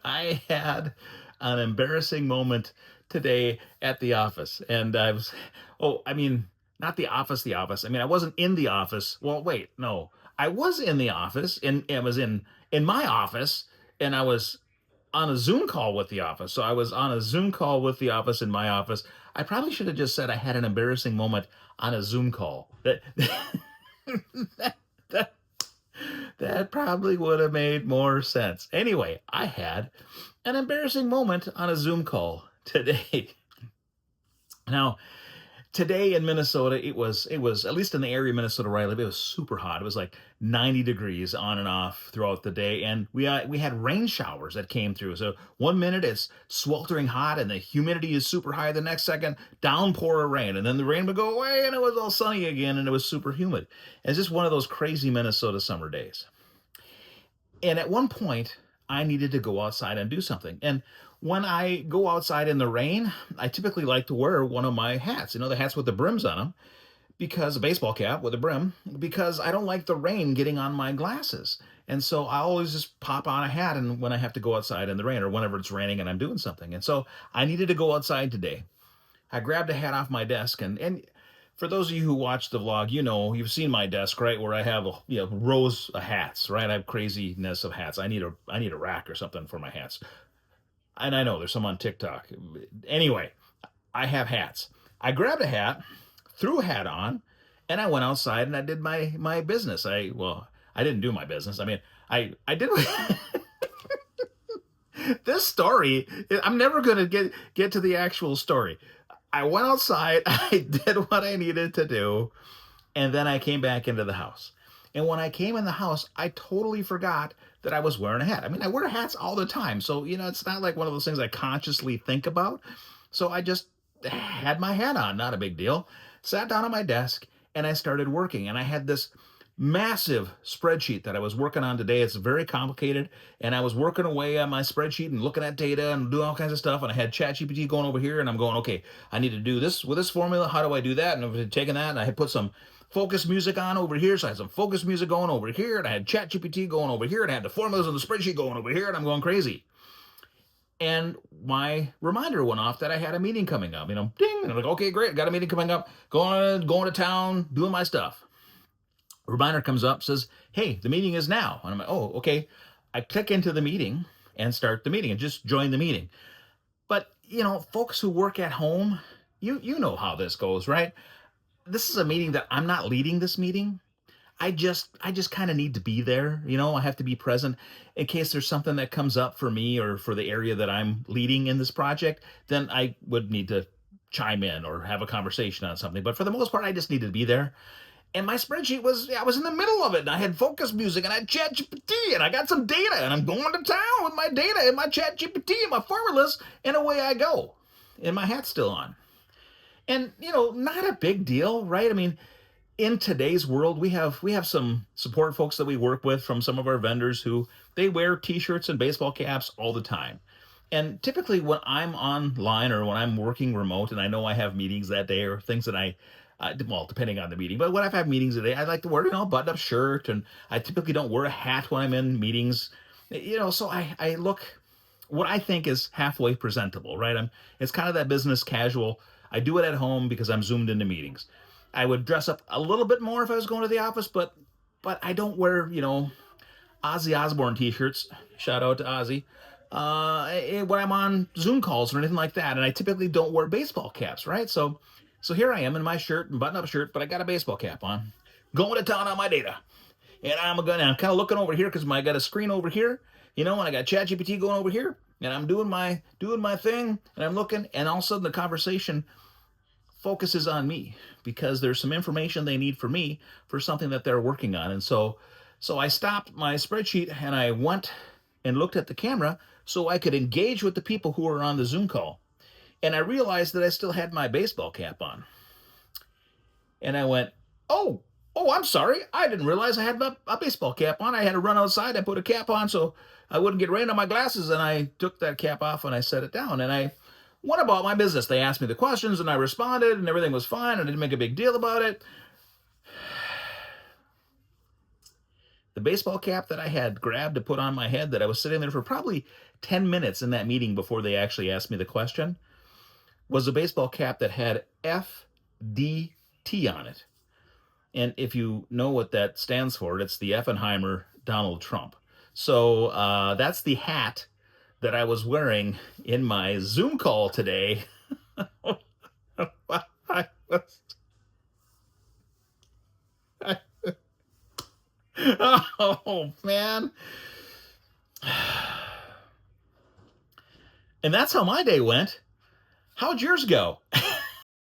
I had an embarrassing moment today at the office, and I was, oh, I mean, not the office, the office. I mean, I wasn't in the office. Well, wait, no, I was in the office, and I was in my office, and I was on a Zoom call with the office. So I was on a Zoom call with the office in my office. I probably should have just said I had an embarrassing moment on a Zoom call. That that probably would have made more sense. Anyway, I had an embarrassing moment on a Zoom call today. Now, today in Minnesota, it was at least in the area of Minnesota where I live, it was super hot. It was like 90 degrees on and off throughout the day, and we had rain showers that came through. So one minute it's sweltering hot and the humidity is super high. The next second, downpour of rain, and then the rain would go away and it was all sunny again, and it was super humid. It's just one of those crazy Minnesota summer days. And at one point, I needed to go outside and do something. And when I go outside in the rain, I typically like to wear one of my hats, the hats with the brims on them, because a baseball cap with a brim, because I don't like the rain getting on my glasses. And so I always just pop on a hat and when I have to go outside in the rain or whenever it's raining and I'm doing something. And so I needed to go outside today. I grabbed a hat off my desk, and for those of you who watch the vlog, you've seen my desk, right, where I have rows of hats, right? I have craziness of hats. I need a rack or something for my hats. And I know there's some on TikTok. Anyway, I have hats. I grabbed a hat, threw a hat on, and I went outside and I did my business. I didn't do my business. I mean, I did this story. I'm never going to get to the actual story. I went outside, I did what I needed to do, and then I came back into the house. And when I came in the house, I totally forgot that I was wearing a hat. I mean, I wear hats all the time. So, it's not like one of those things I consciously think about. So I just had my hat on, not a big deal. Sat down at my desk and I started working. And I had this massive spreadsheet that I was working on today. It's very complicated. And I was working away on my spreadsheet and looking at data and doing all kinds of stuff. And I had ChatGPT going over here and I'm going, okay, I need to do this with this formula. How do I do that? And I had taken that and I had put some focus music on over here. So I had some focus music going over here and I had ChatGPT going over here and I had the formulas on the spreadsheet going over here and I'm going crazy. And my reminder went off that I had a meeting coming up, ding. And I'm like, okay, great. Got a meeting coming up, going to town, doing my stuff. Reminder comes up, says, hey, the meeting is now. And I'm like, oh, okay. I click into the meeting and start the meeting and just join the meeting. But, folks who work at home, you know how this goes, right? This is a meeting that I'm not leading this meeting. I just kind of need to be there. I have to be present in case there's something that comes up for me or for the area that I'm leading in this project, then I would need to chime in or have a conversation on something. But for the most part, I just needed to be there. And my spreadsheet I was in the middle of it, and I had focus music, and I had ChatGPT, and I got some data, and I'm going to town with my data and my ChatGPT and my formulas, and away I go. And my hat's still on. And, not a big deal, right? I mean, in today's world, we have some support folks that we work with from some of our vendors who they wear t-shirts and baseball caps all the time. And typically when I'm online or when I'm working remote and I know I have meetings that day or things that well, depending on the meeting, but when I've had meetings today, I like to wear, a button-up shirt, and I typically don't wear a hat when I'm in meetings, so I look what I think is halfway presentable, right? It's kind of that business casual. I do it at home because I'm zoomed into meetings. I would dress up a little bit more if I was going to the office, but I don't wear, Ozzy Osbourne t-shirts. Shout out to Ozzy. When I'm on Zoom calls or anything like that, and I typically don't wear baseball caps, right? So here I am in my shirt and button-up shirt, but I got a baseball cap on, going to town on my data. And I'm kind of looking over here because I got a screen over here, and I got ChatGPT going over here, and I'm doing my thing, and I'm looking, and all of a sudden the conversation focuses on me because there's some information they need for me for something that they're working on. And so I stopped my spreadsheet and I went and looked at the camera so I could engage with the people who were on the Zoom call. And I realized that I still had my baseball cap on. And I went, oh, I'm sorry. I didn't realize I had a baseball cap on. I had to run outside. I put a cap on so I wouldn't get rain on my glasses. And I took that cap off and I set it down. And I went about my business. They asked me the questions and I responded and everything was fine. I didn't make a big deal about it. The baseball cap that I had grabbed to put on my head, that I was sitting there for probably 10 minutes in that meeting before they actually asked me the question, was a baseball cap that had FDT on it. And if you know what that stands for, it's the Effenheimer Donald Trump. So that's the hat that I was wearing in my Zoom call today. I was, oh, man. And that's how my day went. How'd yours go?